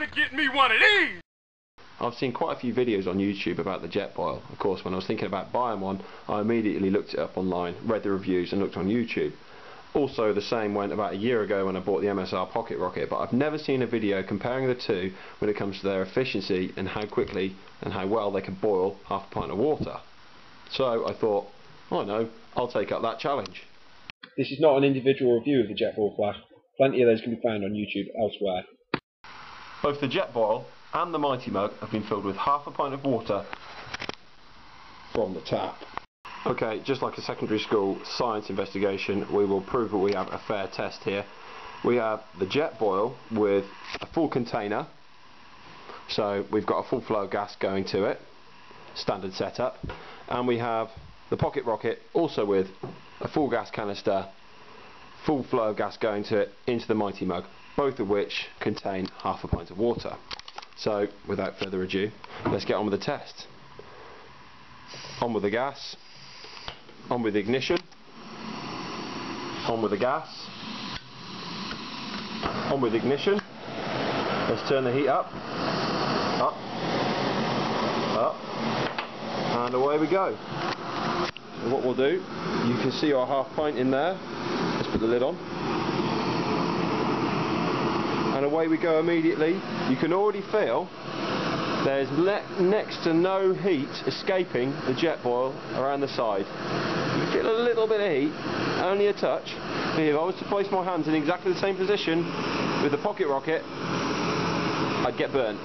to get me one of these! I've seen quite a few videos on YouTube about the Jetboil. Of course, when I was thinking about buying one, I immediately looked it up online, read the reviews and looked on YouTube. Also, the same went about a year ago when I bought the MSR Pocket Rocket, but I've never seen a video comparing the two when it comes to their efficiency and how quickly and how well they can boil half a pint of water. So I thought, oh no, I'll take up that challenge. This is not an individual review of the Jetboil flask. Plenty of those can be found on YouTube elsewhere. Both the Jetboil and the Mighty Mug have been filled with half a pint of water from the tap. Okay, just like a secondary school science investigation, we will prove that we have a fair test here. We have the Jetboil with a full container, so we've got a full flow of gas going to it, standard setup, and we have the Pocket Rocket also with a full gas canister, full flow of gas going to it into the Mighty Mug, both of which contain half a pint of water. So, without further ado, let's get on with the test. On with the gas, on with the ignition, on with the gas, on with the ignition. Let's turn the heat up, up, up, and away we go. And what we'll do, you can see our half pint in there. Let's put the lid on. And away we go immediately. You can already feel there's next to no heat escaping the Jetboil around the side. You can feel a little bit of heat, only a touch. But if I was to place my hands in exactly the same position with the Pocket Rocket, I'd get burnt.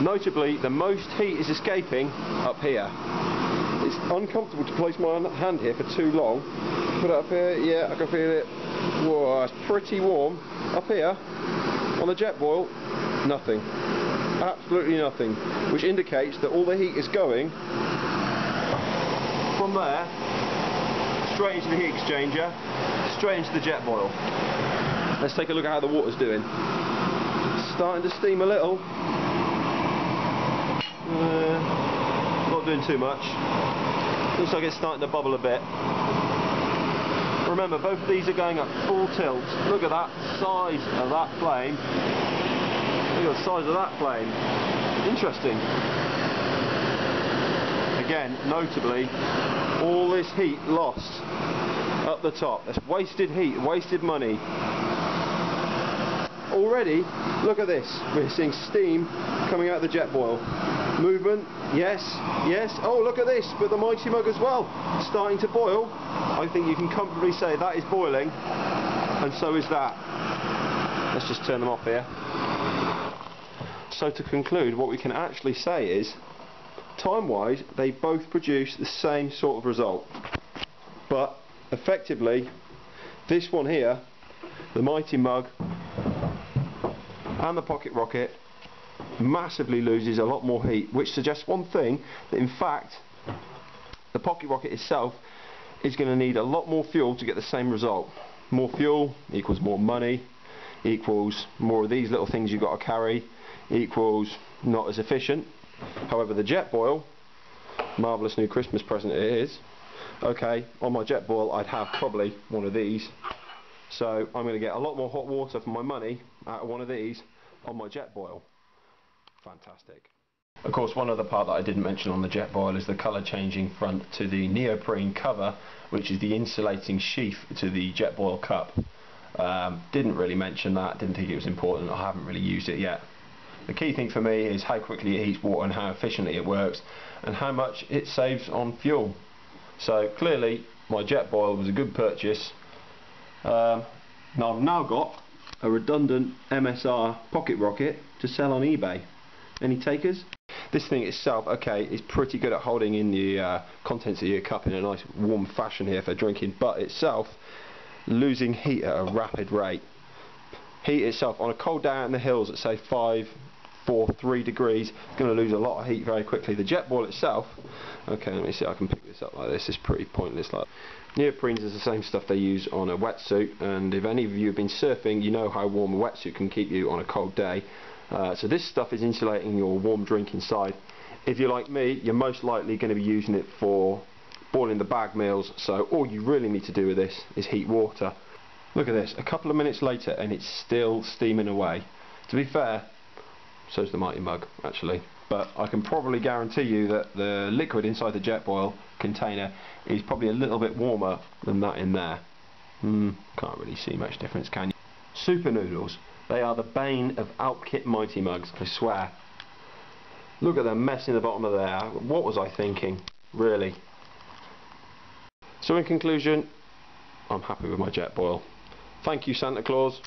Notably, the most heat is escaping up here. It's uncomfortable to place my hand here for too long. Put it up here, yeah, I can feel it. Whoa, it's pretty warm. Up here, on the Jetboil, nothing. Absolutely nothing. Which indicates that all the heat is going from there, straight into the heat exchanger, straight into the Jetboil. Let's take a look at how the water's doing. It's starting to steam a little. Not doing too much. Looks like it's starting to bubble a bit. Remember, both of these are going up full tilt. Look at that size of that flame. Look at the size of that flame. Interesting. Again, notably, all this heat lost up the top. That's wasted heat, wasted money. Already, look at this. We're seeing steam coming out of the Jetboil. Movement, yes, yes. Oh, look at this, but the Mighty Mug as well, starting to boil. I think you can comfortably say that is boiling, and so is that. Let's just turn them off here. So to conclude, what we can actually say is, time-wise, they both produce the same sort of result. But, effectively, this one here, the Mighty Mug, and the Pocket Rocket, massively loses a lot more heat, which suggests one thing, that in fact the Pocket Rocket itself is going to need a lot more fuel to get the same result. More fuel equals more money, equals more of these little things you've got to carry, equals not as efficient. However, the Jetboil, marvellous new Christmas present it is. Okay, on my Jetboil I'd have probably one of these, so I'm going to get a lot more hot water for my money out of one of these on my Jetboil. Fantastic. Of course, one other part that I didn't mention on the Jetboil is the colour changing front to the neoprene cover, which is the insulating sheath to the Jetboil cup. Didn't really mention that, didn't think it was important, I haven't really used it yet. The key thing for me is how quickly it heats water and how efficiently it works and how much it saves on fuel. So clearly my Jetboil was a good purchase. Now I've now got a redundant MSR Pocket Rocket to sell on eBay. Any takers? This thing itself, okay, is pretty good at holding in the contents of your cup in a nice warm fashion here for drinking, but itself losing heat at a rapid rate. Heat itself on a cold day out in the hills at say 5, 4, 3 degrees, it's going to lose a lot of heat very quickly. The Jetboil itself, okay, let me see if I can pick this up like this, it's pretty pointless. Like neoprenes is the same stuff they use on a wetsuit, and if any of you have been surfing, you know how warm a wetsuit can keep you on a cold day. So this stuff is insulating your warm drink inside. If you're like me, you're most likely going to be using it for boiling the bag meals, so all you really need to do with this is heat water. Look at this, a couple of minutes later and it's still steaming away. To be fair, so's the Mighty Mug actually, but I can probably guarantee you that the liquid inside the Jetboil container is probably a little bit warmer than that in there. Can't really see much difference, can you? Super noodles, they are the bane of Alpkit Mighty Mugs, I swear. Look at the mess in the bottom of there. What was I thinking, really? So in conclusion, I'm happy with my Jetboil. Thank you, Santa Claus.